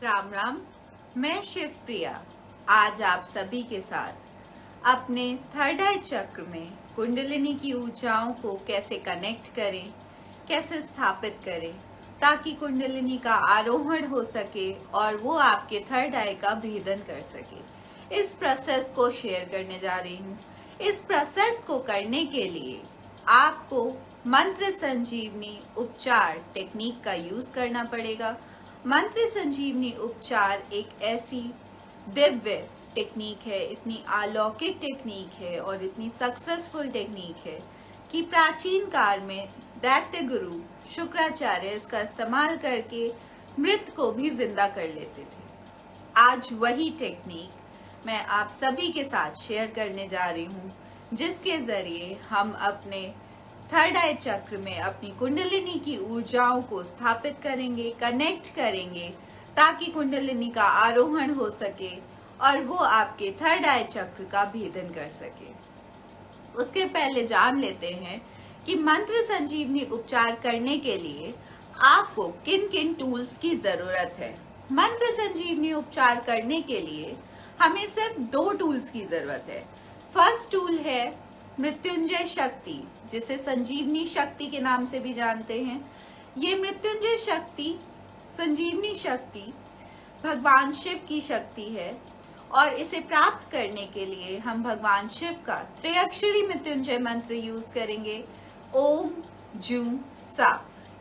राम राम। मैं शिव प्रिया आज आप सभी के साथ अपने थर्ड आई चक्र में कुंडलिनी की ऊर्जाओं को कैसे कनेक्ट करें, कैसे स्थापित करें ताकि कुंडलिनी का आरोहण हो सके और वो आपके थर्ड आई का भेदन कर सके। इस प्रोसेस को शेयर करने जा रही हूँ। इस प्रोसेस को करने के लिए आपको मंत्र संजीवनी उपचार टेक्निक का यूज करना पड़ेगा। मंत्र संजीवनी उपचार एक ऐसी दिव्य टेक्निक है, इतनी अलौकिक टेक्निक है और इतनी सक्सेसफुल टेक्निक है कि प्राचीन काल में दैत्य गुरु शुक्राचार्य इसका इस्तेमाल करके मृत को भी जिंदा कर लेते थे। आज वही टेक्निक मैं आप सभी के साथ शेयर करने जा रही हूँ, जिसके जरिए हम अपने थर्ड आई चक्र में अपनी कुंडलिनी की ऊर्जाओं को स्थापित करेंगे, कनेक्ट करेंगे ताकि कुंडलिनी का आरोहण हो सके और वो आपके थर्ड आई चक्र का भेदन कर सके। उसके पहले जान लेते हैं कि मंत्र संजीवनी उपचार करने के लिए आपको किन किन टूल्स की जरूरत है। मंत्र संजीवनी उपचार करने के लिए हमें सिर्फ 2 टूल्स की जरूरत है। फर्स्ट टूल है मृत्युंजय शक्ति, जिसे संजीवनी शक्ति के नाम से भी जानते हैं। ये मृत्युंजय शक्ति, संजीवनी शक्ति भगवान शिव की शक्ति है और इसे प्राप्त करने के लिए हम भगवान शिव का त्रिअक्षरी मृत्युंजय मंत्र यूज करेंगे। ओम जूं सा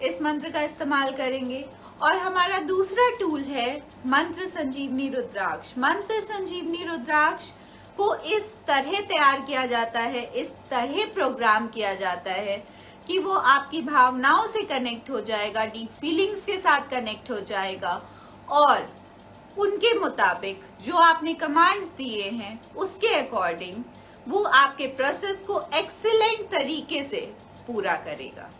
इस मंत्र का इस्तेमाल करेंगे। और हमारा दूसरा टूल है मंत्र संजीवनी रुद्राक्ष। मंत्र संजीवनी रुद्राक्ष को इस तरह तैयार किया जाता है, इस तरह प्रोग्राम किया जाता है कि वो आपकी भावनाओं से कनेक्ट हो जाएगा, डीप फीलिंग्स के साथ कनेक्ट हो जाएगा और उनके मुताबिक जो आपने कमांड्स दिए हैं उसके अकॉर्डिंग वो आपके प्रोसेस को एक्सीलेंट तरीके से पूरा करेगा।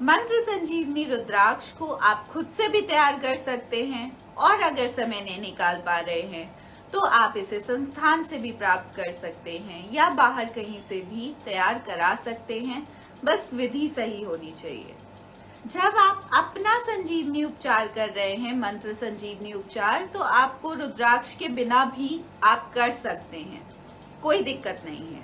मंत्र संजीवनी रुद्राक्ष को आप खुद से भी तैयार कर सकते हैं और अगर समय नहीं निकाल पा रहे हैं तो आप इसे संस्थान से भी प्राप्त कर सकते हैं या बाहर कहीं से भी तैयार करा सकते हैं, बस विधि सही होनी चाहिए। जब आप अपना संजीवनी उपचार कर रहे हैं, मंत्र संजीवनी उपचार, तो आपको रुद्राक्ष के बिना भी आप कर सकते हैं, कोई दिक्कत नहीं है।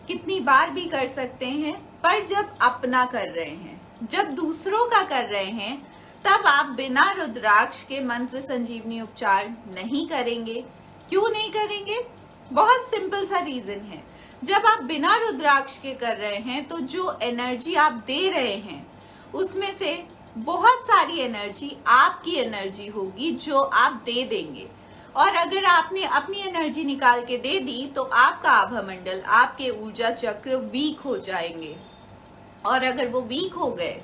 कितनी बार भी कर सकते हैं, पर जब अपना कर रहे हैं, जब दूसरों का कर रहे हैं, तब आप बिना रुद्राक्ष के मंत्र संजीवनी उपचार नहीं करेंगे। क्यों नहीं करेंगे? बहुत सिंपल सा रीजन है। जब आप बिना रुद्राक्ष के कर रहे हैं तो जो एनर्जी आप दे रहे हैं उसमें से बहुत सारी एनर्जी आपकी एनर्जी होगी जो आप दे देंगे। और अगर आपने अपनी एनर्जी निकाल के दे दी तो आपका आभामंडल, आपके ऊर्जा चक्र वीक हो जाएंगे और अगर वो वीक हो गए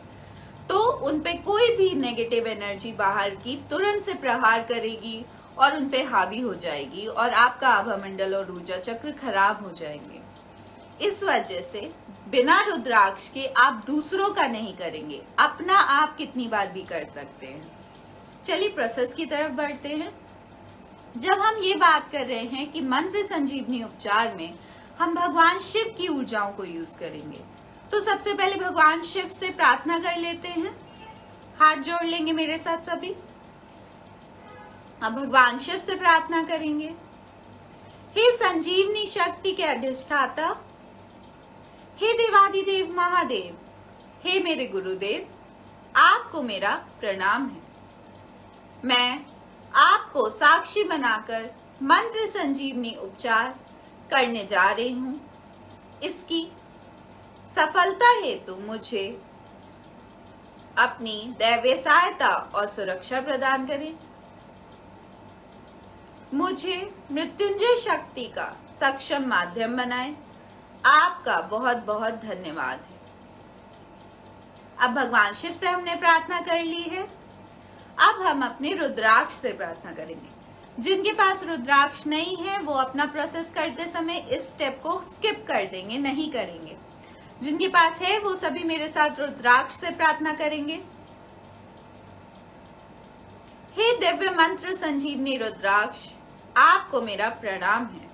तो उनपे कोई भी नेगेटिव एनर्जी बाहर की तुरंत से प्रहार करेगी और उनपे हावी हो जाएगी और आपका आभामंडल और ऊर्जा चक्र खराब हो जाएंगे। इस वजह से बिना रुद्राक्ष के आप दूसरों का नहीं करेंगे, अपना आप कितनी बार भी कर सकते हैं। चलिए प्रोसेस की तरफ बढ़ते हैं। जब हम ये बात कर रहे हैं कि मंत्र संजीवनी उपचार में हम भगवान शिव की ऊर्जाओं को यूज करेंगे, तो सबसे पहले भगवान शिव से प्रार्थना कर लेते हैं। हाथ जोड़ लेंगे मेरे साथ सभी। अब भगवान शिव से प्रार्थना करेंगे। हे संजीवनी शक्ति के अधिष्ठाता, हे देवादिदेव महादेव, हे मेरे गुरुदेव, आपको मेरा प्रणाम है। मैं आपको साक्षी बनाकर मंत्र संजीवनी उपचार करने जा रही हूं। इसकी सफलता हेतु मुझे अपनी दैवीय सहायता और सुरक्षा प्रदान करें। मुझे मृत्युंजय शक्ति का सक्षम माध्यम बनाएं। आपका बहुत बहुत धन्यवाद है। अब भगवान शिव से हमने प्रार्थना कर ली है। अब हम अपने रुद्राक्ष से प्रार्थना करेंगे। जिनके पास रुद्राक्ष नहीं है वो अपना प्रोसेस करते समय इस स्टेप को स्किप कर देंगे, नहीं करेंगे। जिनके पास है वो सभी मेरे साथ रुद्राक्ष से प्रार्थना करेंगे। हे दिव्य मंत्र संजीवनी रुद्राक्ष, आपको मेरा प्रणाम है।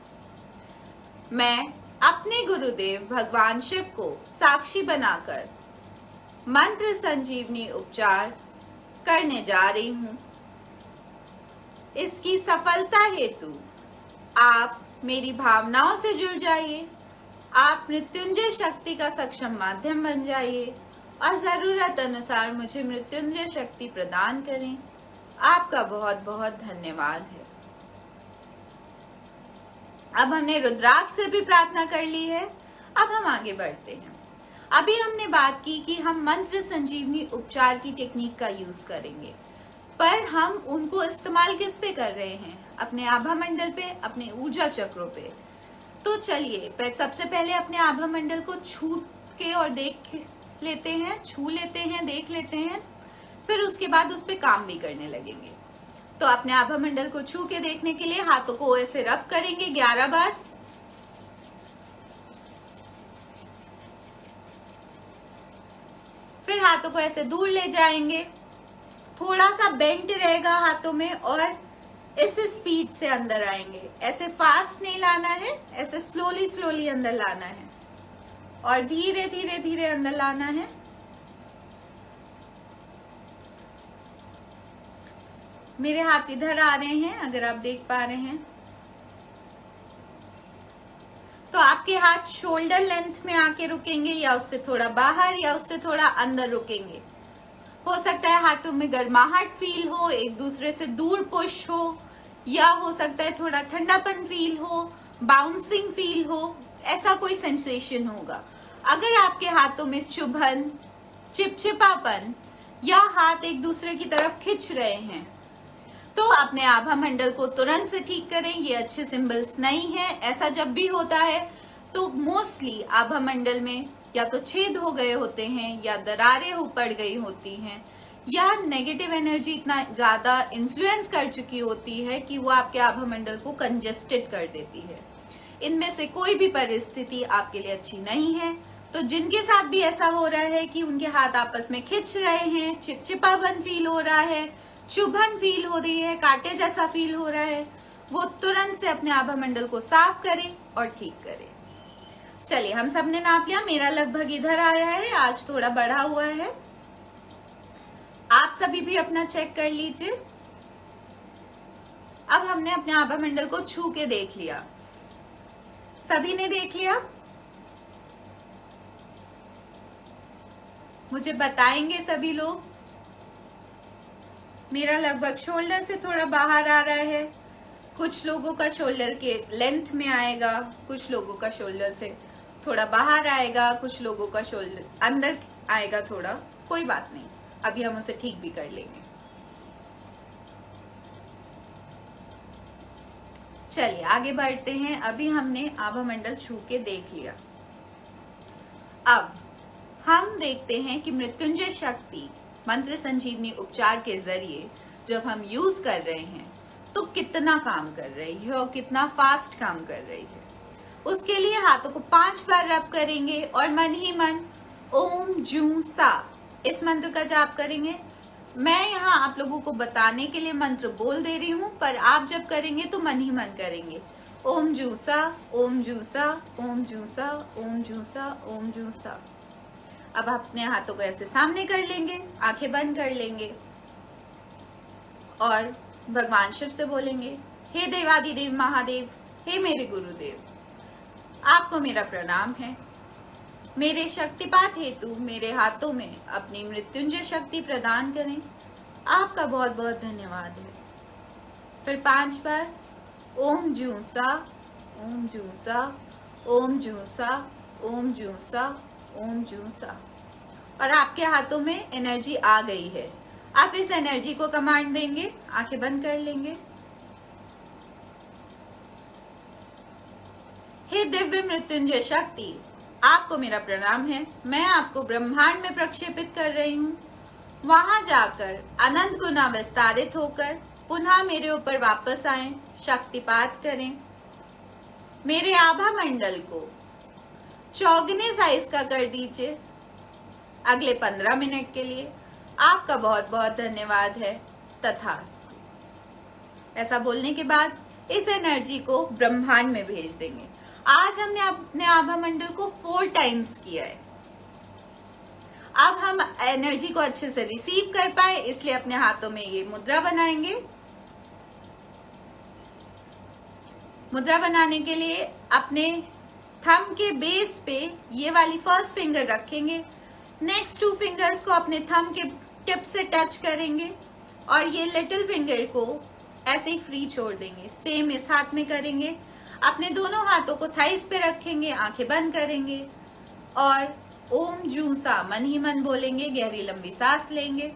मैं अपने गुरुदेव भगवान शिव को साक्षी बनाकर मंत्र संजीवनी उपचार करने जा रही हूं। इसकी सफलता हेतु आप मेरी भावनाओं से जुड़ जाइए, आप मृत्युंजय शक्ति का सक्षम माध्यम बन जाइए और जरूरत अनुसार मुझे मृत्युंजय शक्ति प्रदान करें। आपका बहुत बहुत धन्यवाद है। अब हमने रुद्राक्ष से भी प्रार्थना कर ली है। अब हम आगे बढ़ते हैं। अभी हमने बात की कि हम मंत्र संजीवनी उपचार की टेक्निक का यूज करेंगे, पर हम उनको इस्तेमाल किस पे कर रहे हैं? अपने आभा मंडल पे, अपने ऊर्जा चक्रों पे। तो चलिए सबसे पहले अपने आभा मंडल को छू के और देख लेते हैं, छू लेते हैं, देख लेते हैं, फिर उसके बाद उस पे काम भी करने लगेंगे। तो अपने आभा मंडल को छू के देखने के लिए हाथों को ऐसे रब करेंगे 11 बार। फिर हाथों को ऐसे दूर ले जाएंगे, थोड़ा सा बेंड रहेगा हाथों में और इस स्पीड से अंदर आएंगे। ऐसे फास्ट नहीं लाना है, ऐसे स्लोली स्लोली अंदर लाना है और धीरे धीरे धीरे अंदर लाना है। मेरे हाथ इधर आ रहे हैं, अगर आप देख पा रहे हैं तो आपके हाथ शोल्डर लेंथ में आके रुकेंगे या उससे थोड़ा बाहर या उससे थोड़ा अंदर रुकेंगे। हो सकता है हाथों में गर्माहट फील हो, एक दूसरे से दूर पुश हो, या हो सकता है थोड़ा ठंडापन फील हो, बाउंसिंग फील हो, ऐसा कोई सेंसेशन होगा। अगर आपके हाथों में चुभन, चिपचिपापन या हाथ एक दूसरे की तरफ खिंच रहे हैं तो अपने आभा मंडल को तुरंत से ठीक करें। ये अच्छे सिंबल्स नहीं है। ऐसा जब भी होता है तो मोस्टली आभा मंडल में या तो छेद हो गए होते हैं या दरारें हो पड़ गई होती हैं या नेगेटिव एनर्जी इतना ज्यादा इन्फ्लुएंस कर चुकी होती है कि वो आपके आभा मंडल को कंजेस्टेड कर देती है। इनमें से कोई भी परिस्थिति आपके लिए अच्छी नहीं है। तो जिनके साथ भी ऐसा हो रहा है कि उनके हाथ आपस में खिंच रहे हैं, चिपचिपापन फील हो रहा है, चुभन फील हो रही है, कांटे जैसा फील हो रहा है, वो तुरंत से अपने आभा मंडल को साफ करें और ठीक करें। चलिए, हम सबने नाप लिया। मेरा लगभग इधर आ रहा है, आज थोड़ा बढ़ा हुआ है। आप सभी भी अपना चेक कर लीजिए। अब हमने अपने आभा मंडल को छू के देख लिया। सभी ने देख लिया? मुझे बताएंगे सभी लोग। मेरा लगभग शोल्डर से थोड़ा बाहर आ रहा है, कुछ लोगों का शोल्डर के लेंथ में आएगा, कुछ लोगों का शोल्डर से थोड़ा बाहर आएगा, कुछ लोगों का शोल्डर अंदर आएगा थोड़ा। कोई बात नहीं, अभी हम उसे ठीक भी कर लेंगे। चलिए आगे बढ़ते हैं। अभी हमने आभा मंडल छू के देख लिया। अब हम देखते हैं कि मृत्युंजय शक्ति मंत्र संजीवनी उपचार के जरिए जब हम यूज कर रहे हैं तो कितना काम कर रही है और कितना फास्ट काम कर रही है। उसके लिए हाथों को 5 बार रब करेंगे और मन ही मन ओम जू सा इस मंत्र का जाप करेंगे। मैं यहाँ आप लोगों को बताने के लिए मंत्र बोल दे रही हूँ, पर आप जब करेंगे तो मन ही मन करेंगे। ओम जू सा, ओम जू सा, ओम जू सा, ओम जू सा, ओम जू सा। अब अपने हाथों को ऐसे सामने कर लेंगे, आंखें बंद कर लेंगे और भगवान शिव से बोलेंगे, हे देवादिदेव महादेव, हे मेरे गुरुदेव, आपको मेरा प्रणाम है। मेरे शक्तिपात हेतु मेरे हाथों में अपनी मृत्युंजय शक्ति प्रदान करें। आपका बहुत बहुत धन्यवाद है। फिर 5 बार ओम जू सा, ओम जू सा, ओम जू सा, ओम जू सा, ओम जू सा। और आपके हाथों में एनर्जी आ गई है। आप इस एनर्जी को कमांड देंगे, आंखें बंद कर लेंगे। हे दिव्य मृत्युंजय शक्ति, आपको मेरा प्रणाम है। मैं आपको ब्रह्मांड में प्रक्षेपित कर रही हूँ। वहां जाकर अनंत गुना विस्तारित होकर पुनः मेरे ऊपर वापस आए, शक्तिपात करें। मेरे आभा मंडल को चौगुने साइज का कर दीजिए अगले 15 मिनट के लिए। आपका बहुत बहुत धन्यवाद है। तथास्तु। ऐसा बोलने के बाद इस एनर्जी को ब्रह्मांड में भेज देंगे। आज हमने अपने आभा मंडल को 4 टाइम्स किया है। अब हम एनर्जी को अच्छे से रिसीव कर पाए, इसलिए अपने हाथों में ये मुद्रा बनाएंगे। मुद्रा बनाने के लिए अपने थंब के बेस पे ये वाली फर्स्ट फिंगर रखेंगे, नेक्स्ट 2 फिंगर्स को अपने थंब के टिप से टच करेंगे और ये लिटिल फिंगर को ऐसे ही फ्री छोड़ देंगे। सेम इस हाथ में करेंगे। अपने दोनों हाथों को थाइस पे रखेंगे, आंखें बंद करेंगे और ओम जू सा मन ही मन बोलेंगे, गहरी लंबी सांस लेंगे।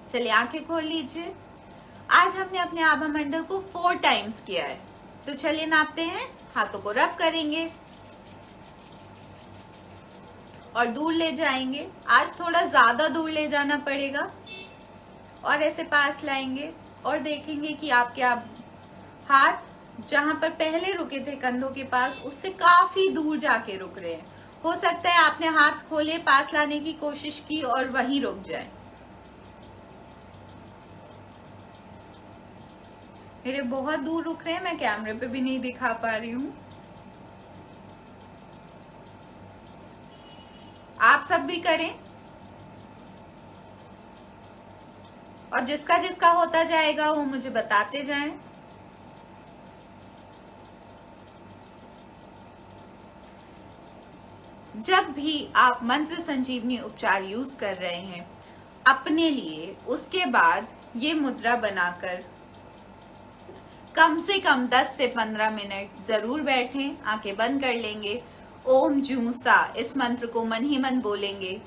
चलिए आंखें खोल लीजिए। आज हमने अपने आभा मंडल को 4 टाइम्स किया है, तो चलिए नापते हैं। हाथों को रब करेंगे और दूर ले जाएंगे। आज थोड़ा ज्यादा दूर ले जाना पड़ेगा और ऐसे पास लाएंगे और देखेंगे कि आपके हाथ जहां पर पहले रुके थे कंधों के पास, उससे काफी दूर जाके रुक रहे हैं। हो सकता है आपने हाथ खोले, पास लाने की कोशिश की और वहीं रुक जाए। मेरे बहुत दूर रुक रहे हैं, मैं कैमरे पे भी नहीं दिखा पा रही हूँ। आप सब भी करें और जिसका जिसका होता जाएगा वो मुझे बताते जाएं। जब भी आप मंत्र संजीवनी उपचार यूज कर रहे हैं अपने लिए, उसके बाद ये मुद्रा बनाकर कम से कम 10 से 15 मिनट जरूर बैठें। आंखें बंद कर लेंगे, ओम जू सा इस मंत्र को मन ही मन बोलेंगे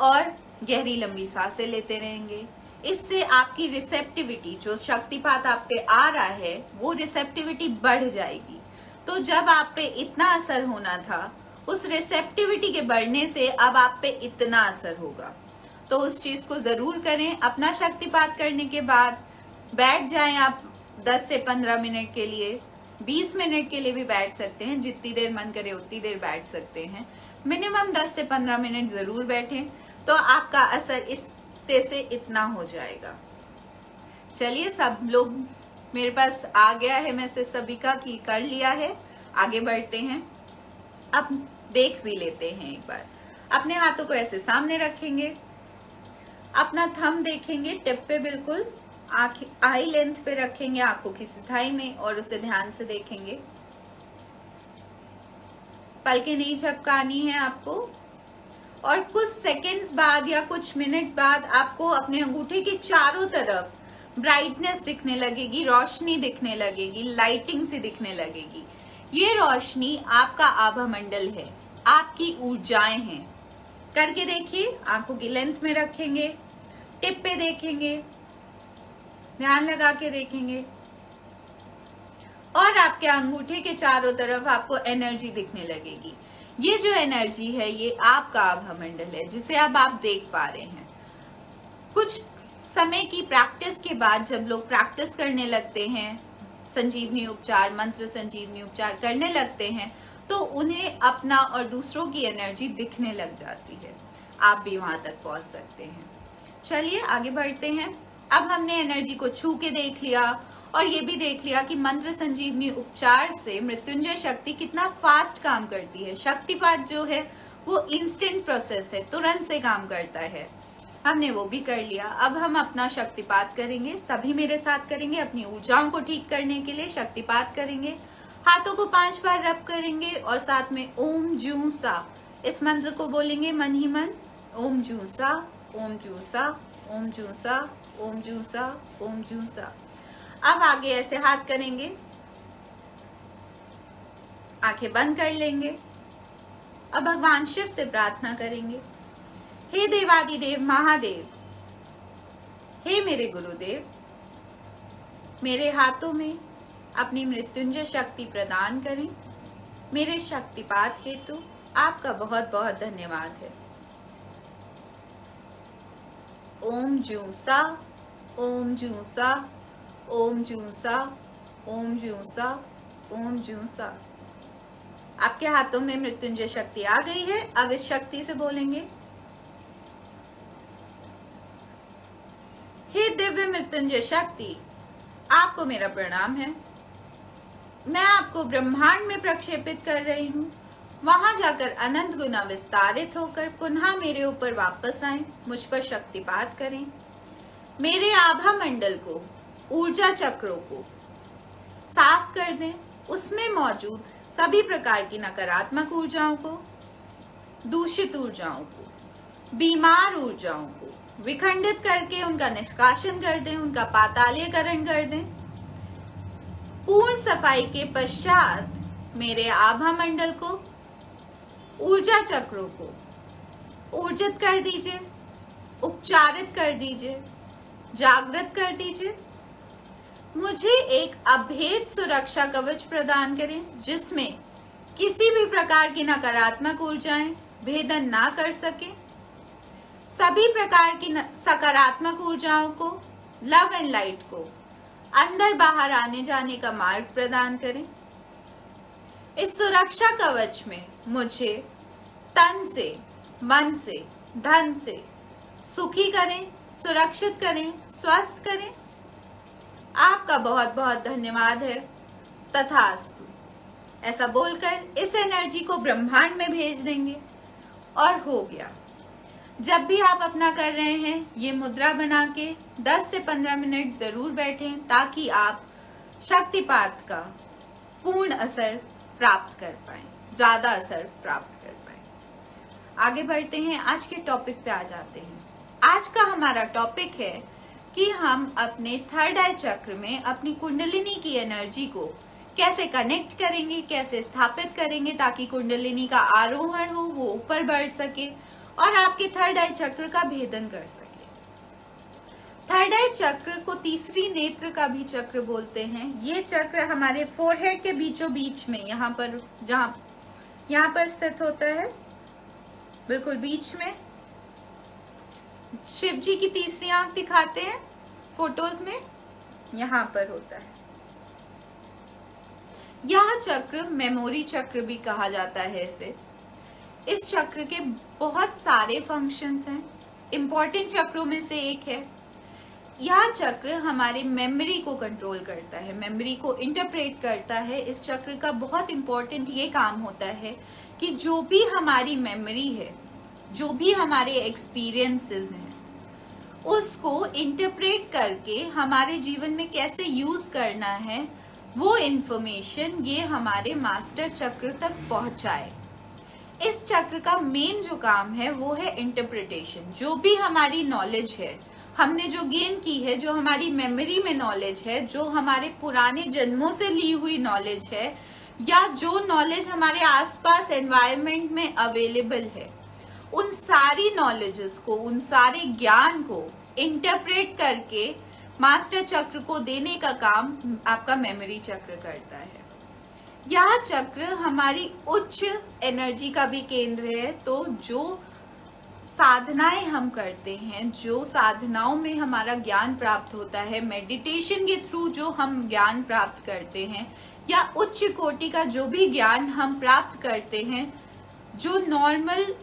और गहरी लंबी सांसें लेते रहेंगे। इससे आपकी रिसेप्टिविटी, जो शक्तिपात आप पे आ रहा है, वो रिसेप्टिविटी बढ़ जाएगी। तो जब आप पे इतना असर होना था, उस रिसेप्टिविटी के बढ़ने से अब आप पे इतना असर होगा। तो उस चीज को जरूर करें। अपना शक्तिपात करने के बाद बैठ जाएं आप 10 से 15 मिनट के लिए, 20 मिनट के लिए भी बैठ सकते हैं, जितनी देर मन करे उतनी देर बैठ सकते हैं। मिनिमम 10 से 15 मिनट जरूर बैठें, तो आपका असर इससे से इतना हो जाएगा। चलिए, सब लोग मेरे पास आ गया है मैसेज सभी का कि कर लिया है। आगे बढ़ते हैं। अब देख भी लेते हैं एक बार। अपने हाथों को ऐसे सामने रखेंगे, अपना थंब देखेंगे टिप पे, बिल्कुल आई लेंथ पे रखेंगे, आंखों की सिधाई में, और उसे ध्यान से देखेंगे। पलकें नहीं झपकानी है आपको। और कुछ सेकंड्स बाद या कुछ मिनट बाद आपको अपने अंगूठे के चारों तरफ ब्राइटनेस दिखने लगेगी, रोशनी दिखने लगेगी, लाइटिंग सी दिखने लगेगी। ये रोशनी आपका आभा मंडल है, आपकी ऊर्जाएं हैं। करके देखिए। आंखों की लेंथ में रखेंगे, टिप पे देखेंगे, ध्यान लगा के देखेंगे और आपके अंगूठे के चारों तरफ आपको एनर्जी दिखने लगेगी। ये जो एनर्जी है, ये आपका आभा मंडल है, जिसे अब आप देख पा रहे हैं। कुछ समय की प्रैक्टिस के बाद जब लोग प्रैक्टिस करने लगते हैं, संजीवनी उपचार, मंत्र संजीवनी उपचार करने लगते हैं, तो उन्हें अपना और दूसरों की एनर्जी दिखने लग जाती है। आप भी वहां तक पहुंच सकते हैं। चलिए आगे बढ़ते हैं। अब हमने एनर्जी को छू के देख लिया और ये भी देख लिया कि मंत्र संजीवनी उपचार से मृत्युंजय शक्ति कितना फास्ट काम करती है। शक्तिपात जो है वो इंस्टेंट प्रोसेस है, तुरंत से काम करता है। हमने वो भी कर लिया। अब हम अपना शक्तिपात करेंगे। सभी मेरे साथ करेंगे। अपनी ऊर्जाओं को ठीक करने के लिए शक्तिपात करेंगे। हाथों को 5 बार रब करेंगे और साथ में ओम जू सा इस मंत्र को बोलेंगे मन ही मन। ओम जू सा, ओम जू सा, ओम जू सा, ओम जू सा, ओम जू सा। अब आगे ऐसे हाथ करेंगे, आंखें बंद कर लेंगे अब भगवान शिव से प्रार्थना करेंगे। हे देवादिदेव महादेव, हे मेरे गुरुदेव, मेरे हाथों में अपनी मृत्युंजय शक्ति प्रदान करें। मेरे शक्तिपात हेतु आपका बहुत बहुत धन्यवाद है। ओम जूसा, ओम जूसा, ओम जूसा, ओम जूसा, ओम जूसा। आपके हाथों में मृत्युंजय शक्ति आ गई है। अब इस शक्ति से बोलेंगे, हे दिव्य मृत्युंजय शक्ति, आपको मेरा प्रणाम है। मैं आपको ब्रह्मांड में प्रक्षेपित कर रही हूँ। वहां जाकर अनंत गुना विस्तारित होकर पुनः मेरे ऊपर वापस आए, मुझ पर शक्तिपात करें। मेरे आभा मंडल को, ऊर्जा चक्रों को साफ कर दें। उसमें मौजूद सभी प्रकार की नकारात्मक ऊर्जाओं को, दूषित ऊर्जाओं को, बीमार ऊर्जाओं को विखंडित करके उनका निष्कासन कर दें, उनका पातालीकरण कर दें। पूर्ण सफाई के पश्चात मेरे आभा मंडल को, ऊर्जा चक्रों को ऊर्जित कर दीजिए, उपचारित कर दीजिए, जागृत कर दीजिए। मुझे एक अभेद सुरक्षा कवच प्रदान करें, जिसमें किसी भी प्रकार की नकारात्मक ऊर्जाएं भेदन ना कर सके। सभी प्रकार की सकारात्मक ऊर्जाओं को, लव एंड लाइट को अंदर बाहर आने जाने का मार्ग प्रदान करें। इस सुरक्षा कवच में मुझे तन से, मन से, धन से सुखी करें, सुरक्षित करें, स्वस्थ करें। आपका बहुत बहुत धन्यवाद है। तथास्तु। ऐसा बोलकर इस एनर्जी को ब्रह्मांड में भेज देंगे और हो गया। जब भी आप अपना कर रहे हैं, ये मुद्रा बना के 10 से 15 मिनट जरूर बैठें, ताकि आप शक्तिपात का पूर्ण असर प्राप्त कर पाए, ज्यादा असर प्राप्त कर पाए। आगे बढ़ते हैं, आज के टॉपिक पे आ जाते हैं। आज का हमारा टॉपिक है कि हम अपने थर्ड आई चक्र में अपनी कुंडलिनी की एनर्जी को कैसे कनेक्ट करेंगे, कैसे स्थापित करेंगे, ताकि कुंडलिनी का आरोहण हो, वो ऊपर बढ़ सके और आपके थर्ड आई चक्र का भेदन कर सके। थर्ड आई चक्र को तीसरी नेत्र का भी चक्र बोलते हैं। ये चक्र हमारे फोरहेड के बीचों बीच में, यहाँ पर स्थित होता है, बिल्कुल बीच में। शिव जी की तीसरी आंख दिखाते हैं फोटोज में, यहाँ पर होता है। यह चक्र मेमोरी चक्र भी कहा जाता है इसे। इस चक्र के बहुत सारे फंक्शंस हैं, इंपॉर्टेंट चक्रों में से एक है। यह चक्र हमारे मेमोरी को कंट्रोल करता है, मेमोरी को इंटरप्रेट करता है। इस चक्र का बहुत इंपॉर्टेंट ये काम होता है कि जो भी हमारी मेमोरी है, जो भी हमारे एक्सपीरियंसेस हैं, उसको इंटरप्रेट करके हमारे जीवन में कैसे यूज करना है, वो इंफॉर्मेशन ये हमारे मास्टर चक्र तक पहुंचाए। इस चक्र का मेन जो काम है वो है इंटरप्रिटेशन। जो भी हमारी नॉलेज है, हमने जो गेन की है, जो हमारी मेमोरी में नॉलेज है, जो हमारे पुराने जन्मों से ली हुई नॉलेज है, या जो नॉलेज हमारे आसपास एनवायरनमेंट में अवेलेबल है, उन सारी नॉलेजेस को, उन सारे ज्ञान को इंटरप्रेट करके मास्टर चक्र को देने का काम आपका मेमोरी चक्र करता है। यह चक्र हमारी उच्च एनर्जी का भी केंद्र है। तो जो साधनाएं हम करते हैं, जो साधनाओं में हमारा ज्ञान प्राप्त होता है, मेडिटेशन के थ्रू जो हम ज्ञान प्राप्त करते हैं, या उच्च कोटि का जो भी ज्ञान हम प्राप्त करते हैं, जो नॉर्मल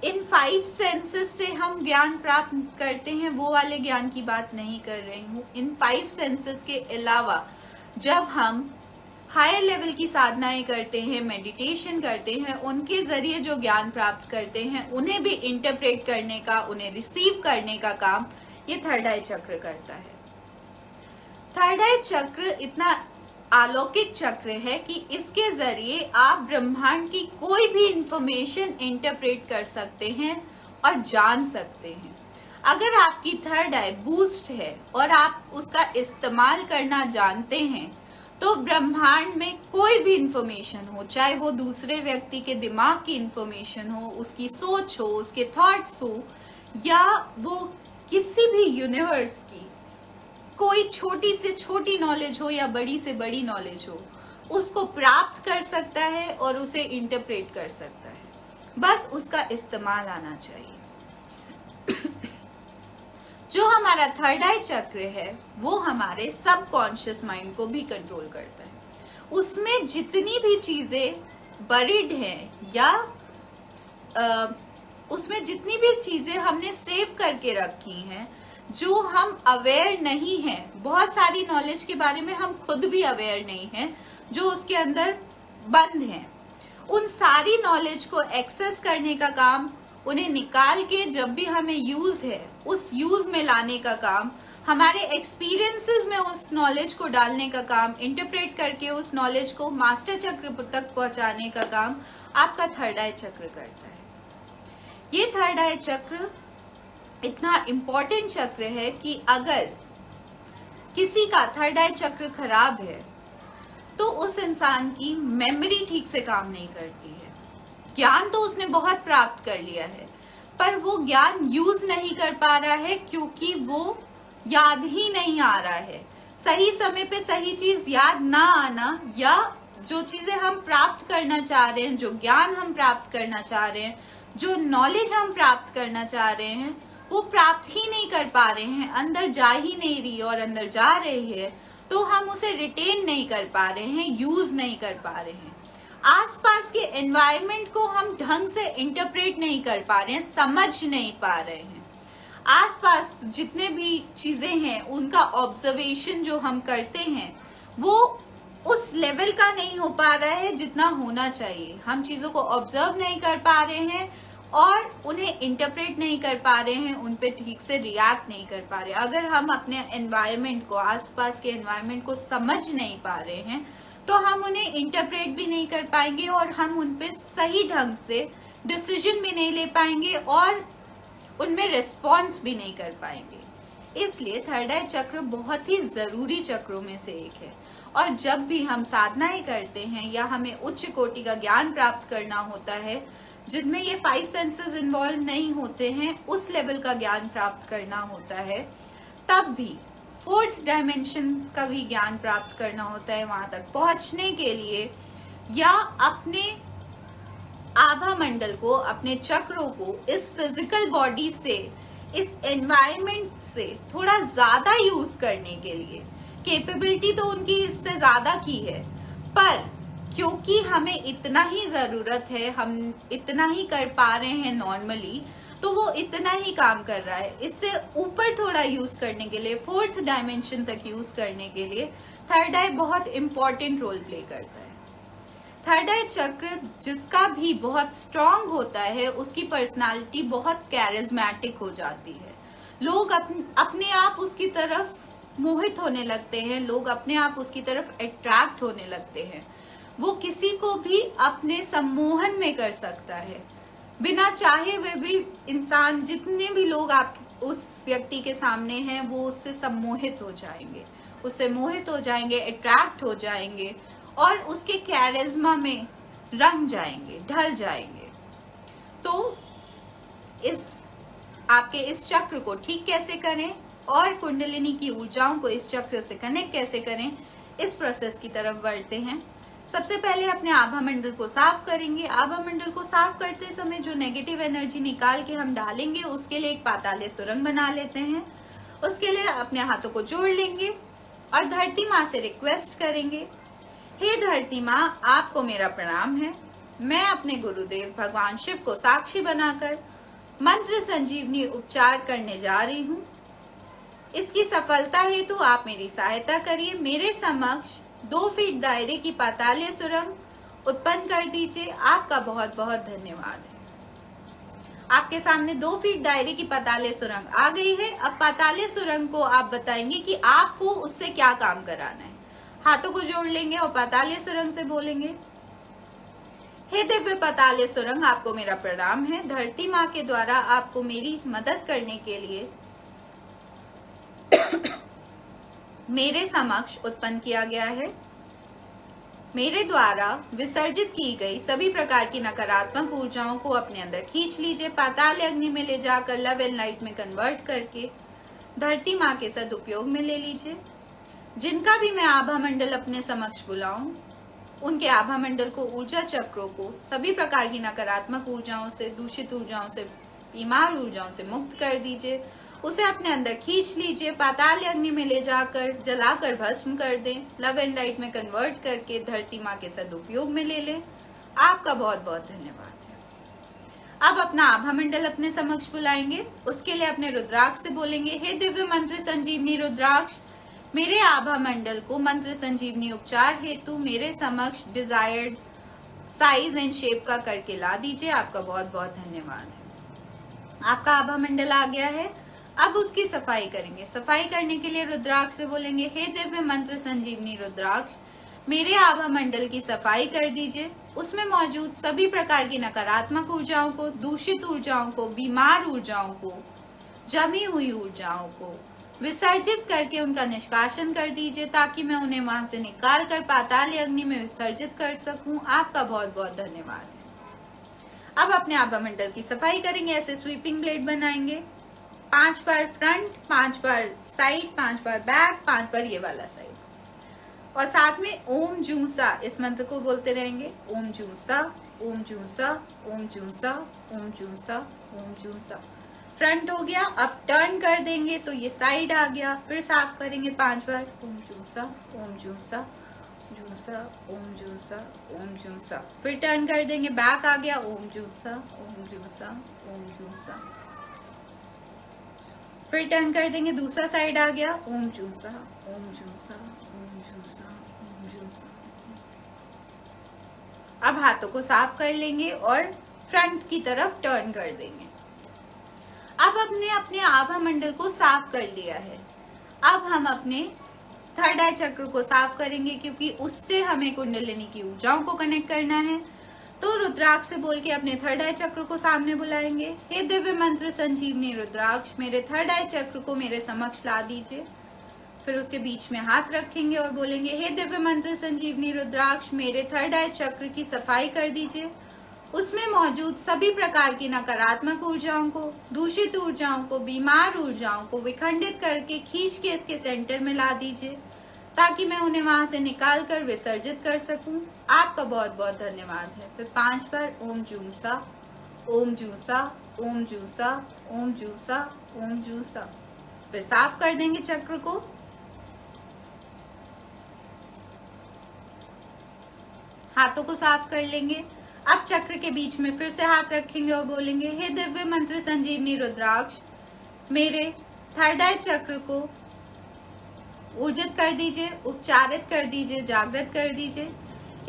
इन 5 सेंसेस से हम ज्ञान प्राप्त करते हैं, वो वाले ज्ञान की बात नहीं कर रही हूँ। इन 5 सेंसेस के अलावा जब हम हायर लेवल की साधनाएं करते हैं, मेडिटेशन करते हैं, उनके जरिए जो ज्ञान प्राप्त करते हैं, उन्हें भी इंटरप्रेट करने का, उन्हें रिसीव करने का काम ये थर्ड आई चक्र करता है। थर्ड आई चक्र इतना अलौकिक चक्र है कि इसके जरिए आप ब्रह्मांड की कोई भी इंफॉर्मेशन इंटरप्रेट कर सकते हैं और जान सकते हैं। अगर आपकी थर्ड आई बूस्ट है और आप उसका इस्तेमाल करना जानते हैं, तो ब्रह्मांड में कोई भी इंफॉर्मेशन हो, चाहे वो दूसरे व्यक्ति के दिमाग की इंफॉर्मेशन हो, उसकी सोच हो, उसके थॉट्स हो, या वो किसी भी यूनिवर्स की कोई छोटी से छोटी नॉलेज हो या बड़ी से बड़ी नॉलेज हो, उसको प्राप्त कर सकता है और उसे इंटरप्रेट कर सकता है। बस उसका इस्तेमाल आना चाहिए। जो हमारा थर्ड आई चक्र है वो हमारे सबकॉन्शियस माइंड को भी कंट्रोल करता है। उसमें जितनी भी चीजें बरीड हैं या उसमें जितनी भी चीजें हमने सेव करके रखी हैं, जो हम अवेयर नहीं हैं, बहुत सारी नॉलेज के बारे में हम खुद भी अवेयर नहीं हैं, जो उसके अंदर बंद हैं, उन सारी नॉलेज को एक्सेस करने का काम, उन्हें निकाल के जब भी हमें यूज है उस यूज में लाने का काम, हमारे एक्सपीरियंसेस में उस नॉलेज को डालने का काम, इंटरप्रेट करके उस नॉलेज को मास्टर चक्र तक पहुंचाने का काम आपका थर्ड आई चक्र करता है। ये थर्ड आई चक्र इतना इम्पोर्टेंट चक्र है कि अगर किसी का थर्ड आई चक्र खराब है तो उस इंसान की मेमोरी ठीक से काम नहीं करती है। ज्ञान तो उसने बहुत प्राप्त कर लिया है पर वो ज्ञान यूज नहीं कर पा रहा है क्योंकि वो याद ही नहीं आ रहा है। सही समय पे सही चीज याद ना आना, या जो चीजें हम प्राप्त करना चाह रहे हैं, जो ज्ञान हम प्राप्त करना चाह रहे हैं, जो नॉलेज हम प्राप्त करना चाह रहे हैं, वो प्राप्त ही नहीं कर पा रहे हैं, अंदर जा ही नहीं रही, और अंदर जा रही है तो हम उसे रिटेन नहीं कर पा रहे हैं, यूज नहीं कर पा रहे हैं। आसपास के एनवायरनमेंट को हम ढंग से इंटरप्रेट नहीं कर पा रहे हैं, समझ नहीं पा रहे हैं। आसपास जितने भी चीजें हैं उनका ऑब्जर्वेशन जो हम करते हैं वो उस लेवल का नहीं हो पा रहा है जितना होना चाहिए। हम चीजों को ऑब्जर्व नहीं कर पा रहे हैं और उन्हें इंटरप्रेट नहीं कर पा रहे हैं, उन पे ठीक से रिएक्ट नहीं कर पा रहे। अगर हम अपने एनवायरनमेंट को, आसपास के एनवायरनमेंट को समझ नहीं पा रहे हैं तो हम उन्हें इंटरप्रेट भी नहीं कर पाएंगे और हम उन पे सही ढंग से डिसीजन भी नहीं ले पाएंगे और उनमें रिस्पॉन्स भी नहीं कर पाएंगे। इसलिए थर्ड आई चक्र बहुत ही जरूरी चक्रों में से एक है। और जब भी हम साधनाएं करते हैं या हमें उच्च कोटि का ज्ञान प्राप्त करना होता है जिनमें ये 5 सेंसेस इन्वॉल्व नहीं होते हैं, उस लेवल का ज्ञान प्राप्त करना होता है, तब भी 4th डायमेंशन का भी ज्ञान प्राप्त करना होता है। वहां तक पहुंचने के लिए या अपने आभा मंडल को, अपने चक्रों को इस फिजिकल बॉडी से, इस एनवायरनमेंट से थोड़ा ज्यादा यूज करने के लिए, कैपेबिलिटी तो उनकी इससे ज्यादा की है, पर क्योंकि हमें इतना ही जरूरत है, हम इतना ही कर पा रहे हैं नॉर्मली, तो वो इतना ही काम कर रहा है। इससे ऊपर थोड़ा यूज करने के लिए, 4th डायमेंशन तक यूज करने के लिए थर्ड आई बहुत इंपॉर्टेंट रोल प्ले करता है। थर्ड आई चक्र जिसका भी बहुत स्ट्रांग होता है उसकी पर्सनालिटी बहुत कैरिज्मेटिक हो जाती है। लोग अपने आप उसकी तरफ मोहित होने लगते हैं, लोग अपने आप उसकी तरफ अट्रैक्ट होने लगते हैं। वो किसी को भी अपने सम्मोहन में कर सकता है, बिना चाहे वे भी इंसान, जितने भी लोग आप उस व्यक्ति के सामने हैं वो उससे सम्मोहित हो जाएंगे, उससे मोहित हो जाएंगे, अट्रैक्ट हो जाएंगे और उसके कैरिज्मा में रंग जाएंगे, ढल जाएंगे। तो आपके इस चक्र को ठीक कैसे करें और कुंडलिनी की ऊर्जाओं को इस चक्र से कनेक्ट कैसे करें, इस प्रोसेस की तरफ बढ़ते हैं। सबसे पहले अपने आभा मंडल को साफ करेंगे। आभा मंडल को साफ करते समय जो नेगेटिव एनर्जी निकाल के हम डालेंगे उसके लिए एक पाताले सुरंग बना लेते हैं। उसके लिए अपने हाथों को जोड़ लेंगे और धरती माँ से रिक्वेस्ट करेंगे, हे धरती माँ, आपको मेरा प्रणाम है। मैं अपने गुरुदेव भगवान शिव को साक्षी बनाकर मंत्र संजीवनी उपचार करने जा रही हूँ। इसकी सफलता हेतु आप मेरी सहायता करिए। मेरे समक्ष 2 फीट दायरे की पाताले सुरंग उत्पन्न कर दीजिए। आपका बहुत बहुत धन्यवाद है। आपके सामने 2 फीट दायरे की पाताले सुरंग आ गई है। अब पाताले सुरंग को आप बताएंगे कि आपको उससे क्या काम कराना है। हाथों को जोड़ लेंगे और पाताले सुरंग से बोलेंगे, हे दिव्य पाताले सुरंग, आपको मेरा प्रणाम है। धरती माँ के द्वारा आपको मेरी मदद करने के लिए मेरे समक्ष उत्पन्न किया गया है। मेरे द्वारा विसर्जित की गई सभी प्रकार की नकारात्मक ऊर्जाओं को अपने अंदर खींच लीजिए, पाताल अग्नि में ले जाकर लव एंड लाइट में कन्वर्ट करके धरती माँ के सदुपयोग में ले लीजिए। जिनका भी मैं आभा मंडल अपने समक्ष बुलाऊं, उनके आभा मंडल को, ऊर्जा चक्रों को सभी प्रकार की नकारात्मक ऊर्जाओं से, दूषित ऊर्जाओं से, बीमार ऊर्जाओं से मुक्त कर दीजिए। उसे अपने अंदर खींच लीजिए, पाताल अग्नि में ले जाकर जलाकर भस्म कर दें, लव एंड लाइट में कन्वर्ट करके धरती माँ के सदुपयोग में ले लें। आपका बहुत बहुत धन्यवाद है। अब अपना आभा मंडल अपने समक्ष बुलाएंगे। उसके लिए अपने रुद्राक्ष से बोलेंगे, हे दिव्य मंत्र संजीवनी रुद्राक्ष, मेरे आभा मंडल को मंत्र संजीवनी उपचार हेतु मेरे समक्ष डिजायर्ड साइज एंड शेप का करके ला दीजिए। आपका बहुत बहुत धन्यवाद है। आपका आभा मंडल आ गया है। अब उसकी सफाई करेंगे। सफाई करने के लिए रुद्राक्ष से बोलेंगे, हे दिव्य मंत्र संजीवनी रुद्राक्ष, मेरे आभा मंडल की सफाई कर दीजिए। उसमें मौजूद सभी प्रकार की नकारात्मक ऊर्जाओं को, दूषित ऊर्जाओं को, बीमार ऊर्जाओं को, जमी हुई ऊर्जाओं को विसर्जित करके उनका निष्कासन कर दीजिए, ताकि मैं उन्हें वहां से निकाल कर पाताल अग्नि में विसर्जित कर सकूं। आपका बहुत बहुत धन्यवाद है। अब अपने आभा मंडल की सफाई करेंगे। ऐसे स्वीपिंग ब्लेड बनाएंगे, 5 बार फ्रंट, 5 बार साइड, 5 बार बैक, 5 बार ये वाला साइड, और साथ में ओम जूसा इस मंत्र को बोलते रहेंगे। ओम जूसा, ओम जूसा, ओम जूसा, ओम जूसा, ओम जूसा। फ्रंट हो गया। अब टर्न कर देंगे तो ये साइड आ गया। फिर साफ करेंगे 5 बार। ओम जूसा, ओम जूसा, जूसा, ओम जूसा, ओम जूसा। फिर टर्न कर देंगे, बैक आ गया। ओम जूसा, ओम जूसा, ओम जूसा। फिर टर्न कर देंगे, दूसरा साइड आ गया। ओम जूसा, ओम जूसा, ओम जूसा, ओम जूसा। अब हाथों को साफ कर लेंगे और फ्रंट की तरफ टर्न कर देंगे। अब अपने अपने आभा मंडल को साफ कर लिया है। अब हम अपने थर्ड आई चक्र को साफ करेंगे, क्योंकि उससे हमें कुंडलिनी की ऊर्जाओं को कनेक्ट करना है। तो रुद्राक्ष से बोल के अपने थर्ड आई चक्र को सामने बुलाएंगे। हे दिव्य मंत्र संजीवनी रुद्राक्ष, मेरे थर्ड आई चक्र को मेरे समक्ष ला दीजिए। फिर उसके बीच में हाथ रखेंगे और बोलेंगे, हे दिव्य मंत्र संजीवनी रुद्राक्ष, मेरे थर्ड आई चक्र की सफाई कर दीजिए। उसमें मौजूद सभी प्रकार की नकारात्मक ऊर्जाओं को, दूषित ऊर्जाओं को, बीमार ऊर्जाओं को विखंडित करके खींच के इसके सेंटर में ला दीजिए, ताकि मैं उन्हें वहां से निकाल कर विसर्जित कर सकूं। आपका बहुत बहुत धन्यवाद है। फिर 5 बार ओम जूसा, ओम जूसा, ओम जूसा, ओम जूसा, ओम जूसा। फिर साफ कर देंगे चक्र को। हाथों को साफ कर लेंगे। अब चक्र के बीच में फिर से हाथ रखेंगे और बोलेंगे, हे दिव्य मंत्र संजीवनी रुद्राक्ष, मेरे थर्ड आई चक्र को ऊर्जित कर दीजिए, उपचारित कर दीजिए, जागृत कर दीजिए।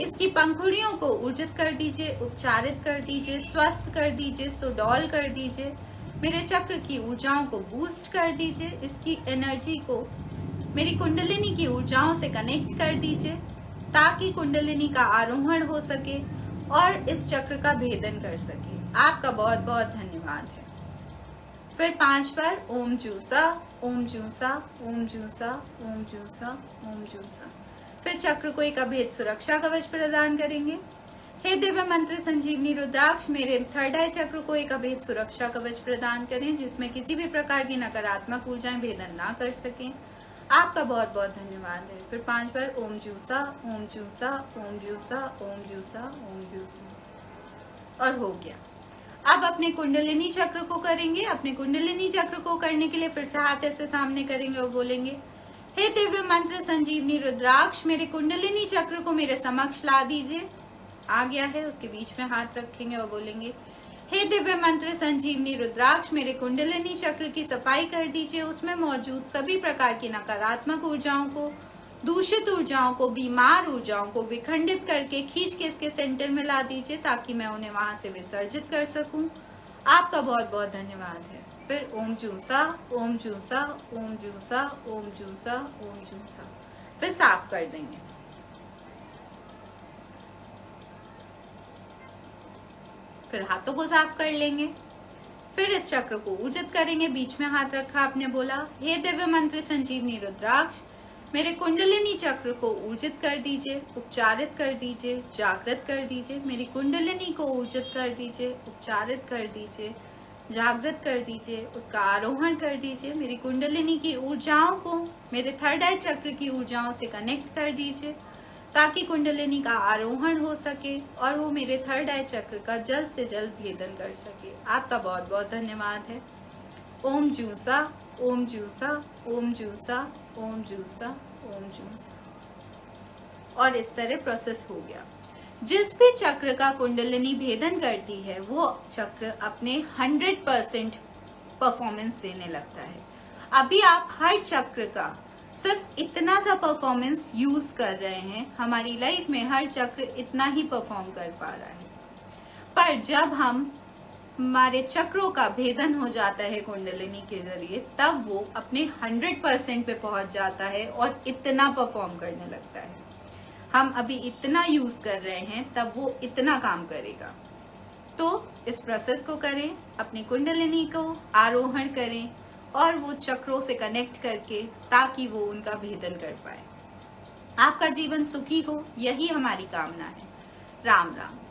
इसकी पंखुड़ियों को ऊर्जित कर दीजिए, उपचारित कर दीजिए, स्वस्थ कर दीजिए, सुडौल कर दीजिए। मेरे चक्र की ऊर्जाओं को बूस्ट कर दीजिए। इसकी एनर्जी को मेरी कुंडलिनी की ऊर्जाओं से कनेक्ट कर दीजिए, ताकि कुंडलिनी का आरोहण हो सके और इस चक्र का भेदन कर सके। आपका बहुत बहुत धन्यवाद है। फिर 5 बार ओम जूसा, ओम जूसा, ओम जूसा, ओम जूसा, ओम जूसा। फिर चक्र को एक अभेद सुरक्षा कवच प्रदान करेंगे। हे दिव्य मंत्र संजीवनी रुद्राक्ष, मेरे थर्ड आई चक्र को एक अभेद सुरक्षा कवच प्रदान करें, जिसमें किसी भी प्रकार की नकारात्मक ऊर्जाएं भेदन ना कर सकें। आपका बहुत बहुत धन्यवाद है। फिर 5 बार ओम जूसा, ओम जूसा, ओम जूसा, ओम जूसा, ओम जूसा। और हो गया। अब अपने कुंडलिनी चक्र को करेंगे। अपने कुंडलिनी चक्र को करने के लिए फिर से हाथ ऐसे सामने करेंगे और बोलेंगे, हे दिव्य मंत्र संजीवनी रुद्राक्ष, मेरे कुंडलिनी चक्र को मेरे समक्ष ला दीजिए। आ गया है। उसके बीच में हाथ रखेंगे और बोलेंगे, हे दिव्य मंत्र संजीवनी रुद्राक्ष, मेरे कुंडलिनी चक्र की सफाई कर दीजिए। उसमें मौजूद सभी प्रकार की नकारात्मक ऊर्जाओं को, दूषित ऊर्जाओं को, बीमार ऊर्जाओं को विखंडित करके खींच के इसके सेंटर में ला दीजिए, ताकि मैं उन्हें वहां से विसर्जित कर सकूं। आपका बहुत बहुत धन्यवाद है। फिर ओम जूसा, ओम जूसा, ओम जूसा, ओम जूसा, ओम जूसा। फिर साफ कर देंगे। फिर हाथों को साफ कर लेंगे। फिर इस चक्र को ऊर्जित करेंगे। बीच में हाथ रखा, आपने बोला, हे दिव्य मंत्र संजीवनी रुद्राक्ष, मेरे कुंडलिनी चक्र को ऊर्जित कर दीजिए, उपचारित कर दीजिए, जागृत कर दीजिए। मेरी कुंडलिनी को ऊर्जित कर दीजिए, उपचारित कर दीजिए, जागृत कर दीजिए, उसका आरोहण कर दीजिए। मेरी कुंडलिनी की ऊर्जाओं को मेरे थर्ड आई चक्र की ऊर्जाओं से कनेक्ट कर दीजिए, ताकि कुंडलिनी का आरोहण हो सके और वो मेरे थर्ड आई चक्र का जल्द से जल्द भेदन कर सके। आपका बहुत बहुत धन्यवाद है। ओम जूसा, ओम जूसा, ओम जूसा, ओम जूसा, ओम जूसा। और इस तरह प्रोसेस हो गया। जिस भी चक्र का कुंडलिनी भेदन करती है वो चक्र अपने 100% परफॉर्मेंस देने लगता है। अभी आप हर चक्र का सिर्फ इतना सा परफॉर्मेंस यूज कर रहे हैं। हमारी लाइफ में हर चक्र इतना ही परफॉर्म कर पा रहा है, पर जब हमारे चक्रों का भेदन हो जाता है कुंडलिनी के जरिए, तब वो अपने 100% पे पहुंच जाता है और इतना परफॉर्म करने लगता है। हम अभी इतना यूज कर रहे हैं, तब वो इतना काम करेगा। तो इस प्रोसेस को करें, अपनी कुंडलिनी को आरोहण करें और वो चक्रों से कनेक्ट करके, ताकि वो उनका भेदन कर पाए। आपका जीवन सुखी हो, यही हमारी कामना है। राम राम।